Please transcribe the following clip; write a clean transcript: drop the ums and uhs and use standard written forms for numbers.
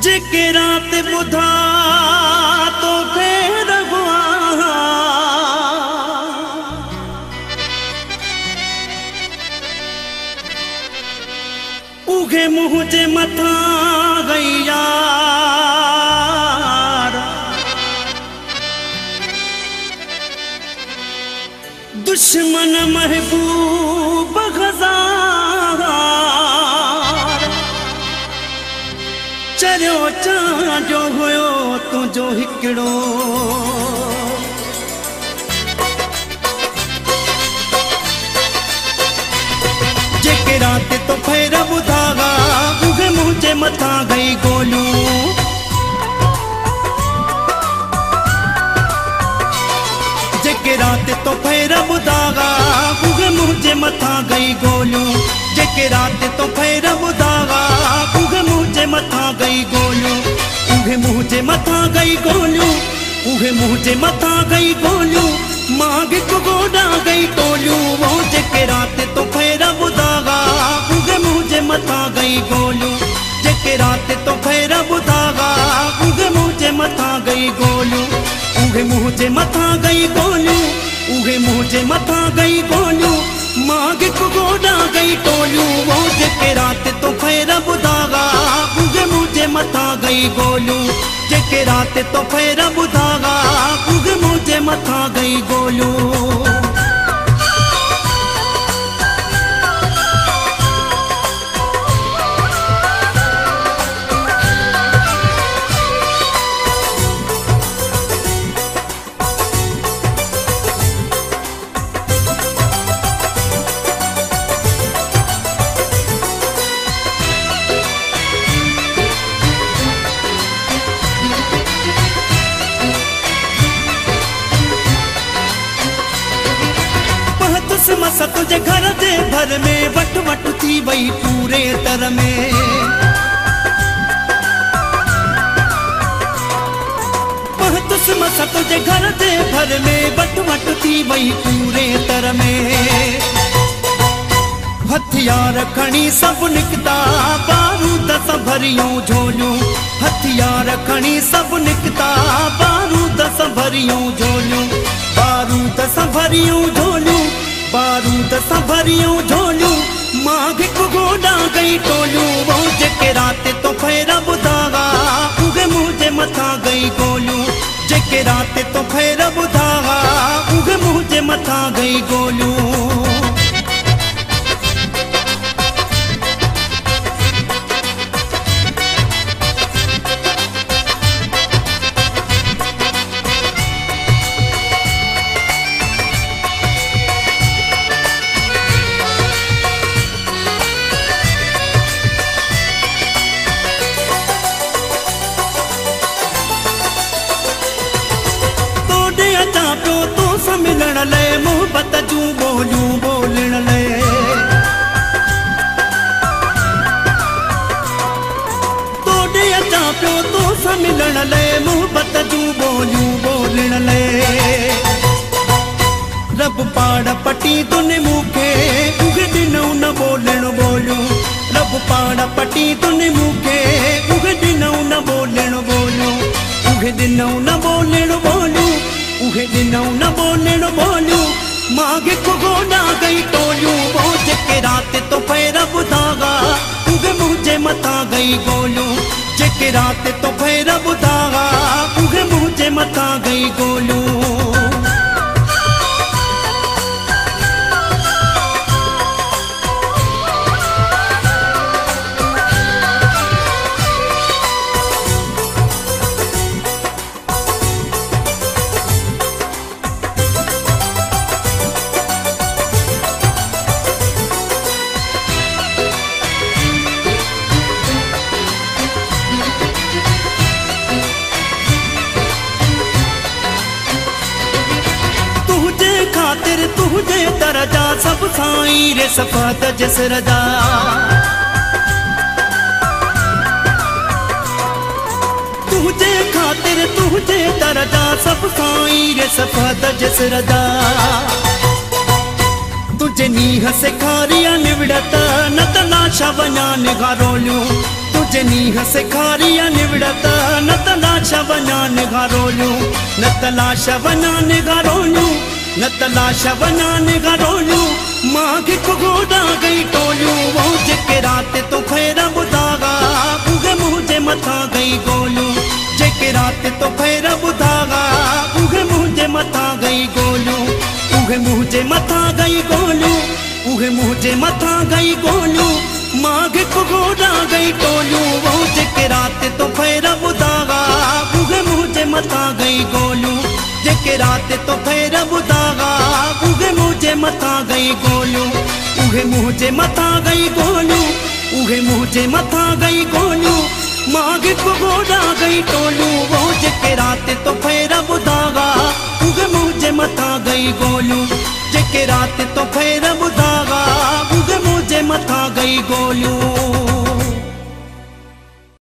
जेके रात बुधा तो फेर उगे मुँह जे मथा गई यार। दुश्मन महबूब ग़ज़ार चरियो चांजो हुयो तुझो हिकिड़ो। जेके रात तो फेर ॿुधागा उहे मुंहिंजे मथां गई गोलियूं। जेके रात तो फेर ॿुधागा उहे मुंहिंजे मथां गई गोलियूं। जेके रात तो फेर ॿुधागा उहे मुंहिंजे मथां गई गोलियूं। उहे मुंहिंजे मथां गई गोलियूं। उहे मुंहिंजे मथां गई गोलियूं। मां हिकु गोॾां गई टोलियूं। वो जेके रात तो फेर ॿुधागा उहे मुंहिंजे मथां गई गोलियूं। जेके रात तो फेर ॿुधागा उहे मुंहिंजे मथां गई गोलियूं। उहे मुंहिंजे मथां गई गोलियूं। उहे मुंहिंजे मथां गई गोलियूं। मां हिकु गोॾां गई टोलियूं। वो जेके रात तो फेर ॿुधागा उहे मुंहिंजे मथां गई गोलियूं। जेके रात तो फेर ॿुधागा उहे मुंहिंजे मथां गई गोलियूं। मस तुझे घर जे भर में वट वट थी वई पूरे तर में। मस तुझे घर जे भर में वट वट थी वई पूरे तर में। हथियार खणी सब निकता बारूद सां भरियूं झोलियूं। हथियार खणी सब निकता बारूद सां भरियूं झोलियूं। बारूद सां भरियूं झोलियूं। बारूद सां भरियूं झोलियूं। मां हिकु गोॾां गई टोलियूं। वो जेके रात तो फेर ॿुधागा उहे मुंहिंजे मथां गई गोलियूं। जेके रात तो फेर ॿुधागा उहे मुंहिंजे मथां गई गोलियूं। मिलण लाइ मोहब्बत जूं ॿोलियूं ॿोलण लाइ। तोॾे अचां पियो तोसां मिलण लाइ मोहब्बत जूं ॿोलियूं ॿोलण लाइ। रब पाड़ पटी तुने मूंखे उहे ॾिनऊं न ॿोलण ॿोलियूं। रब पाड़ पटी तुने मूंखे उहे ॾिनऊं न ॿोलण ॿोलियूं। उहे ॾिनऊं न ॿोलण ॿोलियूं। उहे ॾिनऊं न ॿोलण ॿोलियूं। मां हिकु गोॾां गई टोलियूं। वो जेके रात तो फेर ॿुधागा उहे मुंहिंजे मथां गई गोलियूं। जेके रात तो फेर ॿुधागा उहे मुंहिंजे मथां गई गोलियूं। तुझे दरजा सब साईं रे सफ़ात जसरदा। तुझे खातिर तुझे दरजा सब साईं रे सफ़ात जसरदा। तुझे नीह से खारिया निवड़त न त नाशा वञा निगारोलियूं। मुझे नीह से खारिया निवड़त न तलाशा बनान घरोलू न तलाशा बनान घरोलू न तलाशा बनान घरोलू मांग को गोदा गई टोलू वो जेके रात तो फेरा बुधागा उगे मुझे मथा गई गोलू जेके रात तो फेरा बुधागा उगे मुझे मथा गई गोलू उगे मुझे मथा गई गोलू उगे मुझे मथा गई गोलू मांग को गोदा गई टोलू वो जेके रात तो फेरा बुधागा उगे मुझे मथा गई गोलू जेके रात तो फेरा बुधागा उगे मुझे मथा गई गोलू उगे मुझे मथा गई गोलू उगे मुझे मथा गई गोलू मांग को गोदा गई टोलू वो जेके रात तो फेरा बुधागा उगे मुझे मथा गई गोलू जेके रात तो फेरा बुधागा उगे मुझे मथा गई गोलू।